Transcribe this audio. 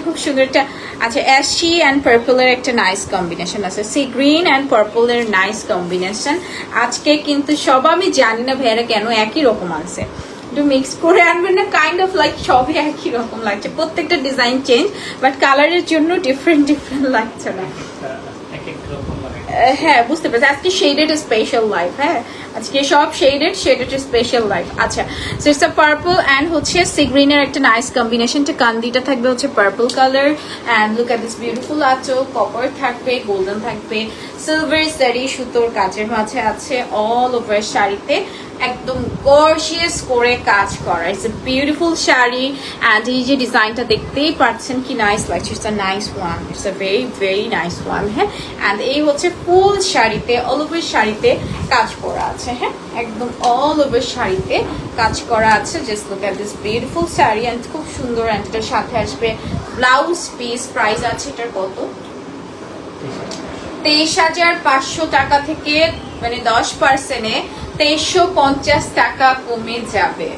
খুব সুন্দর একটা আচ্ছা অ্যাশি অ্যান্ড পার্পলের একটা নাইস কম্বিনেশন আছে, সি গ্রিন অ্যান্ড পার্পলের নাইস কম্বিনেশন। আজকে কিন্তু সব আমি জানি না ভাইয়ারা কেন একই রকম আছে, একটু মিক্স করে আনবেন না, কাইন্ড অফ লাইক সবই একই রকম লাগছে, প্রত্যেকটা ডিজাইন চেঞ্জ বাট কালারের জন্য ডিফারেন্ট লাগছে না। হ্যাঁ বুঝতে পারছি, আজকে শেডেড স্পেশাল লাইফ। হ্যাঁ আজকে সব শেডেড স্পেশাল লাইফ। আচ্ছা so it's a purple and হচ্ছে সি গ্রিনের একটা নাইস কম্বিনেশনটা, কান্দিটা থাকবে হচ্ছে purple colour and look at this beautiful আঁচল, কপার থাকবে, গোল্ডেন থাকবে, সিলভার সারি সুতোর কাজের মাঝে আছে, অল ওভার শাড়িতে একদম গর্জিয়াস করে কাজ করা। It's a beautiful sari and এই যে ডিজাইনটা দেখতেই পাচ্ছেন কি নাইস লাগছে, it's a nice one, it's a very very nice one. হ্যাঁ অ্যান্ড এই হচ্ছে ফুল শাড়িতে অল ওভার শাড়িতে কাজ করা আছে। হ্যাঁ একদম অল ওভার শাড়িতে কাজ করা আছে। Just look at this beautiful sari and খুব সুন্দর। অ্যান্ড এটার সাথে আসবে ব্লাউজ পিস। প্রাইস আছে এটার কত, 23,500 টাকা থেকে মানে 10%-এ 2350 টাকা কমে যাবে।